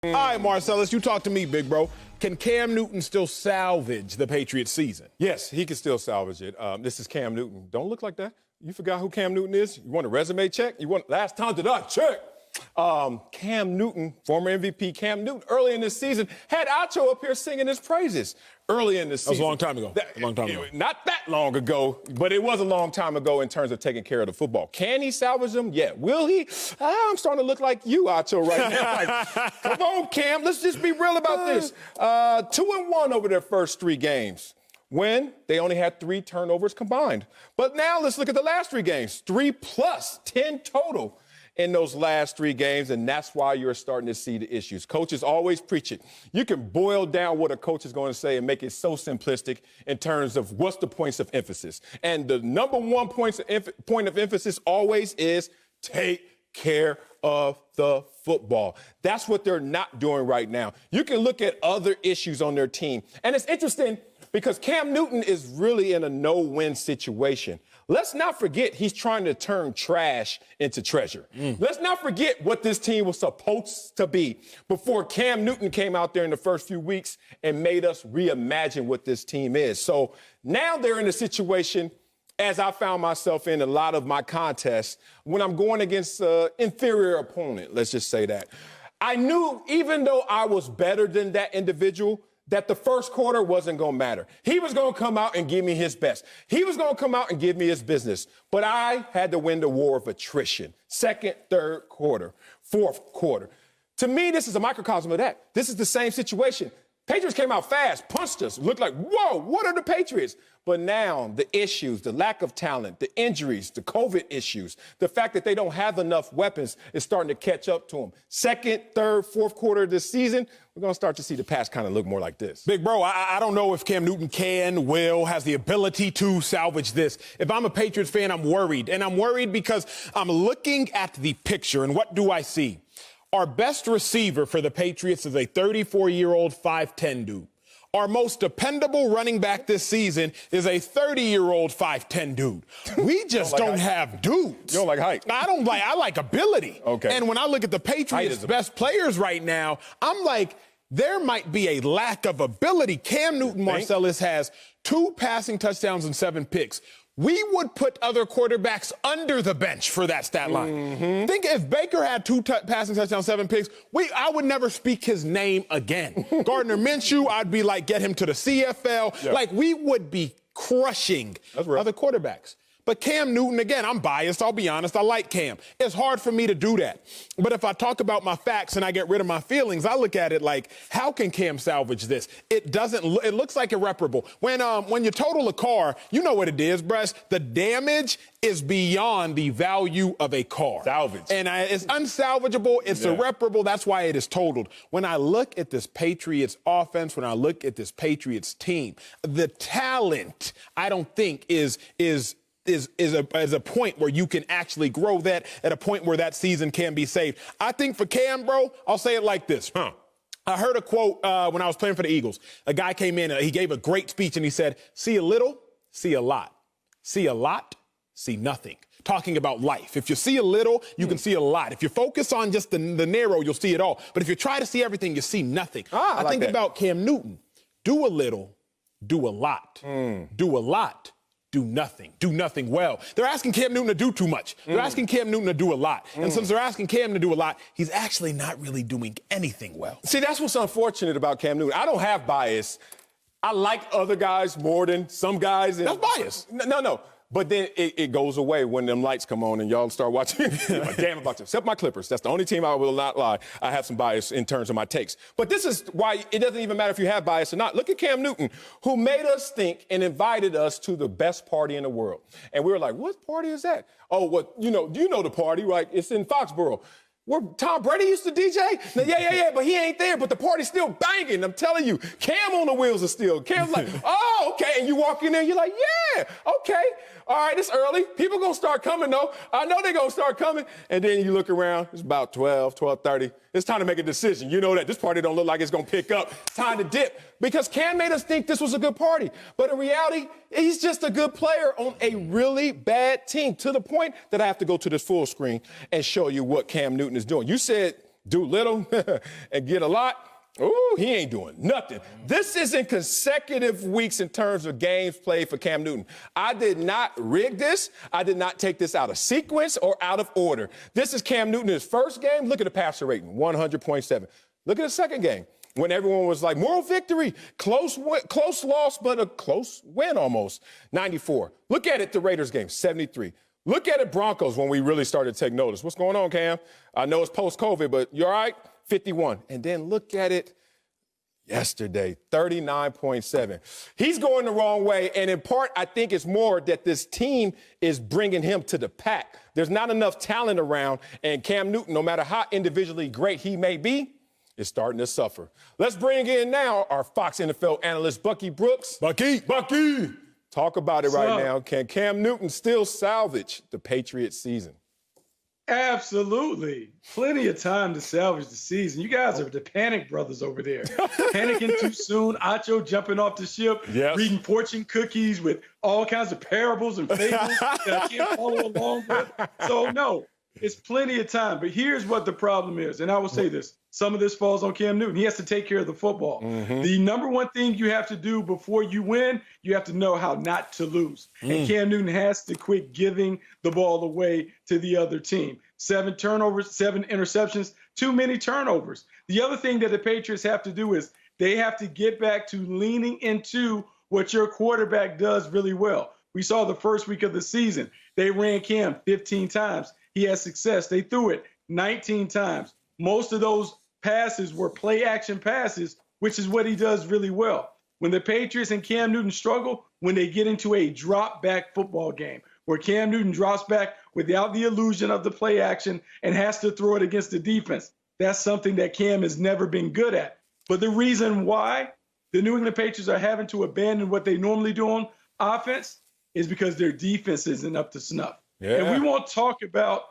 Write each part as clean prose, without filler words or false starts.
All right, Marcellus, you talk to me, big bro. Can Cam Newton still salvage the Patriots season? Yes, he can still salvage it. This is Cam Newton. Don't look like that. You forgot who Cam Newton is? You want a resume check? You want last time did I check? Cam Newton, former MVP Cam Newton, early in this season, had Acho up here singing his praises early in this season. That was a long time ago. Not that long ago, but it was a long time ago in terms of taking care of the football. Can he salvage them? Yeah. Will he? I'm starting to look like you, Acho, right now. Like, come on, Cam, let's just be real about this. 2-1 over their first 3 games. When they only had 3 turnovers combined. But now let's look at the last 3 games. 3 plus 10 total in those last 3 games, and that's why you're starting to see the issues. Coaches always preach it. You can boil down what a coach is going to say and make it so simplistic in terms of what's the points of emphasis. And the number one point of emphasis always is take care of the football. That's what they're not doing right now. You can look at other issues on their team. And it's interesting because Cam Newton is really in a no-win situation. Let's not forget he's trying to turn trash into treasure. Let's not forget what this team was supposed to be before Cam Newton came out there in the first few weeks and made us reimagine what this team is. So now they're in a situation, as I found myself in a lot of my contests, when I'm going against an inferior opponent, let's just say that. I knew even though I was better than that individual, that the first quarter wasn't going to matter. He was going to come out and give me his best. He was going to come out and give me his business. But I had to win the war of attrition. Second, third quarter, fourth quarter. To me, this is a microcosm of that. This is the same situation. Patriots came out fast, punched us, looked like, whoa, what are the Patriots? But now the issues, the lack of talent, the injuries, the COVID issues, the fact that they don't have enough weapons is starting to catch up to them. Second, third, fourth quarter of this season, we're going to start to see the pass kind of look more like this. Big bro, I don't know if Cam Newton has the ability to salvage this. If I'm a Patriots fan, I'm worried. And I'm worried because I'm looking at the picture, and what do I see? Our best receiver for the Patriots is a 34-year-old 5'10 dude. Our most dependable running back this season is a 30-year-old 5'10 dude. We just don't have dudes. You don't like height? I like ability. Okay. And when I look at the Patriots' best players right now, I'm like, there might be a lack of ability. Cam Newton, Marcellus, has 2 passing touchdowns and 7 picks. We would put other quarterbacks under the bench for that stat line. Think if Baker had 2 passing touchdowns, 7 picks, I would never speak his name again. Gardner Minshew, I'd be like, get him to the CFL. Yeah. Like, we would be crushing other quarterbacks. But Cam Newton, again, I'm biased, I'll be honest, I like Cam. It's hard for me to do that. But if I talk about my facts and I get rid of my feelings, I look at it like, how can Cam salvage this? It looks like irreparable. When you total a car, you know what it is, Bress. The damage is beyond the value of a car. Salvage. And it's unsalvageable, it's irreparable, that's why it is totaled. When I look at this Patriots offense, when I look at this Patriots team, the talent, I don't think is a point where you can actually grow that, at a point where that season can be saved. I think for Cam, bro, I'll say it like this. I heard a quote when I was playing for the Eagles. A guy came in, he gave a great speech, and he said, see a little, see a lot. See a lot, see nothing. Talking about life. If you see a little, you can see a lot. If you focus on just the narrow, you'll see it all. But if you try to see everything, you see nothing. I think about Cam Newton. Do a little, do a lot. Do a lot. Do nothing well. They're asking Cam Newton to do too much. They're asking Cam Newton to do a lot. And since they're asking Cam to do a lot, he's actually not really doing anything well. See, that's what's unfortunate about Cam Newton. I don't have bias. I like other guys more than some guys. That's bias. No. But then it goes away when them lights come on and y'all start watching. Like, damn about you. Except my Clippers. That's the only team I will not lie. I have some bias in terms of my takes. But this is why it doesn't even matter if you have bias or not. Look at Cam Newton, who made us think and invited us to the best party in the world. And we were like, what party is that? Oh, what, do you know the party, right? It's in Foxborough. Where Tom Brady used to DJ? Now, yeah, but he ain't there, but the party's still banging. I'm telling you, Cam on the wheels is still. Cam's like, oh, okay. And you walk in there, you're like, yeah, okay. All right, it's early. People gonna start coming, though. I know they're gonna start coming. And then you look around, it's about 12:30. It's time to make a decision. You know that this party don't look like it's gonna pick up. It's time to dip. Because Cam made us think this was a good party. But in reality, he's just a good player on a really bad team, to the point that I have to go to this full screen and show you what Cam Newton is doing. You said do little and get a lot. Ooh, he ain't doing nothing. This isn't consecutive weeks in terms of games played for Cam Newton. I did not rig this. I did not take this out of sequence or out of order. This is Cam Newton in his first game. Look at the passer rating, 100.7. Look at the second game when everyone was like, moral victory, close loss, but a close win almost, 94. Look at it, the Raiders game, 73. Look at it, Broncos, when we really started to take notice. What's going on, Cam? I know it's post-COVID, but you all right? 51. And then look at it yesterday, 39.7. He's going the wrong way. And in part, I think it's more that this team is bringing him to the pack. There's not enough talent around. And Cam Newton, no matter how individually great he may be, is starting to suffer. Let's bring in now our Fox NFL analyst, Bucky Brooks. Bucky! Talk about it right now. Can Cam Newton still salvage the Patriots season? Absolutely. Plenty of time to salvage the season. You guys are the panic brothers over there. Panicking too soon. Acho jumping off the ship, reading fortune cookies with all kinds of parables and fables that I can't follow along with. So, no, it's plenty of time. But here's what the problem is, and I will say this. Some of this falls on Cam Newton. He has to take care of the football. The number one thing you have to do before you win, you have to know how not to lose. And Cam Newton has to quit giving the ball away to the other team. 7 turnovers, 7 interceptions, too many turnovers. The other thing that the Patriots have to do is they have to get back to leaning into what your quarterback does really well. We saw the first week of the season. They ran Cam 15 times. He had success. They threw it 19 times. Most of those passes were play-action passes, which is what he does really well. When the Patriots and Cam Newton struggle, when they get into a drop-back football game, where Cam Newton drops back without the illusion of the play action and has to throw it against the defense, that's something that Cam has never been good at. But the reason why the New England Patriots are having to abandon what they normally do on offense is because their defense isn't up to snuff. And we won't talk about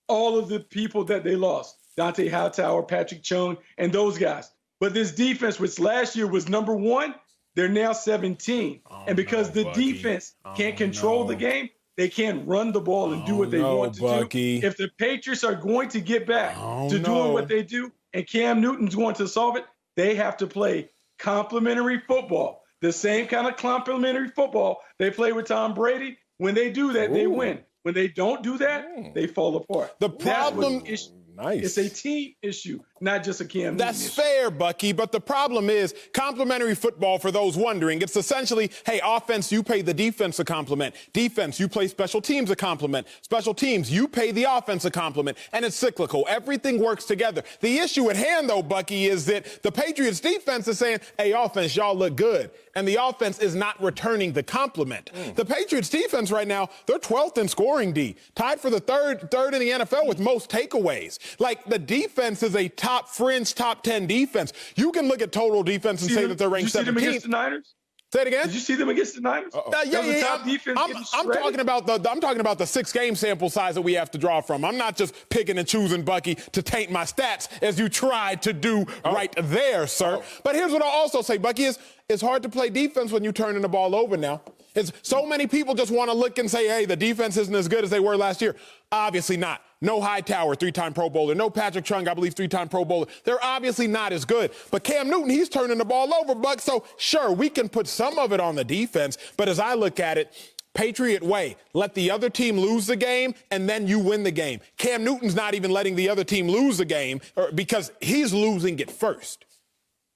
all of the people that they lost. Dante Hightower, Patrick Chung, and those guys. But this defense, which last year was number 1, they're now 17. And because the defense can't control the game, they can't run the ball and do what they want to do. If the Patriots are going to get back to doing what they do and Cam Newton's going to solve it, they have to play complementary football. The same kind of complementary football they play with Tom Brady. When they do that, they win. When they don't do that, they fall apart. The problem is it's a team issue, not just a Cam Newton That's issue. fair, Bucky, but the problem is complementary football, for those wondering, it's essentially, hey, offense, you pay the defense a compliment. Defense, you play special teams a compliment. Special teams, you pay the offense a compliment. And it's cyclical. Everything works together. The issue at hand, though, Bucky, is that the Patriots defense is saying, hey, offense, y'all look good. And the offense is not returning the compliment. The Patriots defense right now, they're 12th in scoring D, tied for the third in the NFL with most takeaways. Like, the defense is a top fringe, top 10 defense. You can look at total defense and say that they're ranked 17th. Did you see them against the Niners? Say it again. Did you see them against the Niners? Top defense I'm talking about the 6-game sample size that we have to draw from. I'm not just picking and choosing, Bucky, to taint my stats as you tried to do right there, sir. But here's what I'll also say, Bucky, is it's hard to play defense when you're turning the ball over now. It's so many people just want to look and say, hey, the defense isn't as good as they were last year. Obviously not. No Hightower, 3-time Pro Bowler. No Patrick Chung, I believe, 3-time Pro Bowler. They're obviously not as good. But Cam Newton, he's turning the ball over, Buck. So, sure, we can put some of it on the defense. But as I look at it, Patriot way, let the other team lose the game, and then you win the game. Cam Newton's not even letting the other team lose the game because he's losing it first.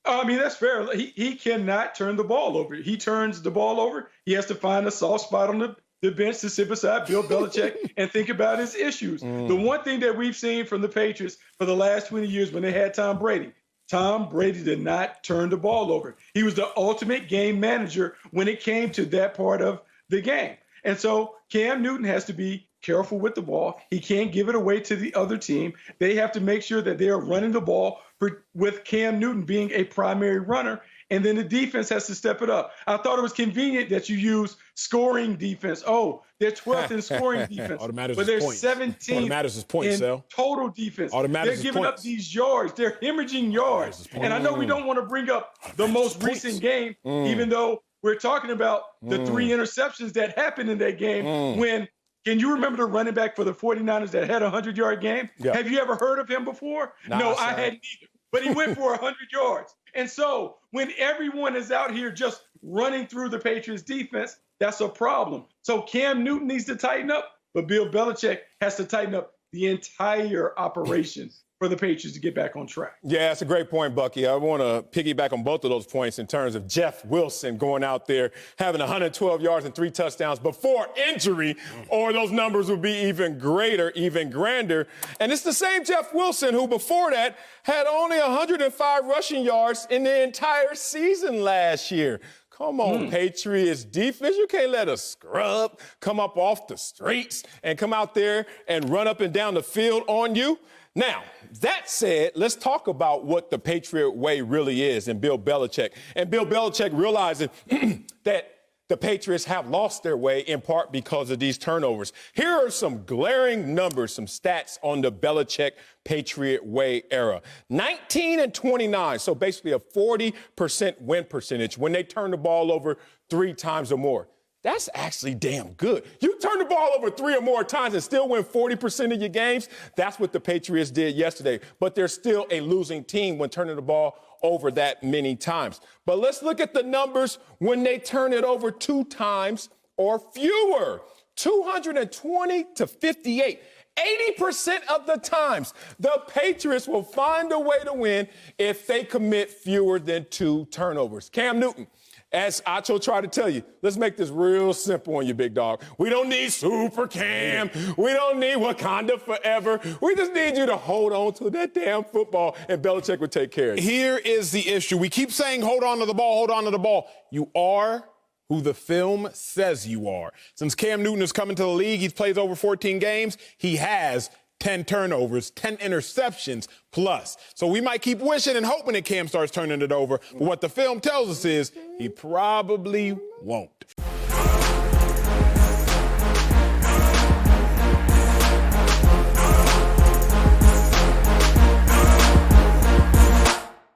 I mean, that's fair. He cannot turn the ball over. He turns the ball over. He has to find a soft spot on the bench to sit beside Bill Belichick and think about his issues. The one thing that we've seen from the Patriots for the last 20 years when they had Tom Brady did not turn the ball over. He was the ultimate game manager when it came to that part of the game. And so Cam Newton has to be careful with the ball. He can't give it away to the other team. They have to make sure that they are running the ball with Cam Newton being a primary runner. And then the defense has to step it up. I thought it was convenient that you use scoring defense. Oh, they're 12th in scoring defense. But they're 17th in total defense. They're giving up these yards. They're hemorrhaging yards. And I know we don't want to bring up the most recent game, even though we're talking about the 3 interceptions that happened in that game when Can you remember the running back for the 49ers that had a 100-yard game? Yeah. Have you ever heard of him before? Nah, No, sir. I hadn't either. But he went for 100 yards. And so when everyone is out here just running through the Patriots defense, that's a problem. So Cam Newton needs to tighten up, but Bill Belichick has to tighten up the entire operation for the Patriots to get back on track. Yeah, that's a great point, Bucky. I want to piggyback on both of those points in terms of Jeff Wilson going out there having 112 yards and 3 touchdowns before injury, or those numbers would be even greater, even grander. And it's the same Jeff Wilson who before that had only 105 rushing yards in the entire season last year. Come on, Patriots defense. You can't let a scrub come up off the streets and come out there and run up and down the field on you. Now, that said, let's talk about what the Patriot way really is and Bill Belichick. And Bill Belichick realizing that the Patriots have lost their way in part because of these turnovers. Here are some glaring numbers, some stats on the Belichick Patriot way era. 19-29, so basically a 40% win percentage when they turn the ball over 3 times or more. That's actually damn good. You turn the ball over 3 or more times and still win 40% of your games. That's what the Patriots did yesterday. But they're still a losing team when turning the ball over that many times. But let's look at the numbers when they turn it over 2 times or fewer. 220 to 58. 80% of the times, the Patriots will find a way to win if they commit fewer than 2 turnovers. Cam Newton, as Acho tried to tell you, let's make this real simple on you, big dog. We don't need Super Cam. We don't need Wakanda forever. We just need you to hold on to that damn football, and Belichick will take care of you. Here is the issue. We keep saying, hold on to the ball, hold on to the ball. You are who the film says you are. Since Cam Newton has come into the league, he's played over 14 games. He has 10 turnovers, 10 interceptions plus. So we might keep wishing and hoping that Cam starts turning it over. But what the film tells us is he probably won't.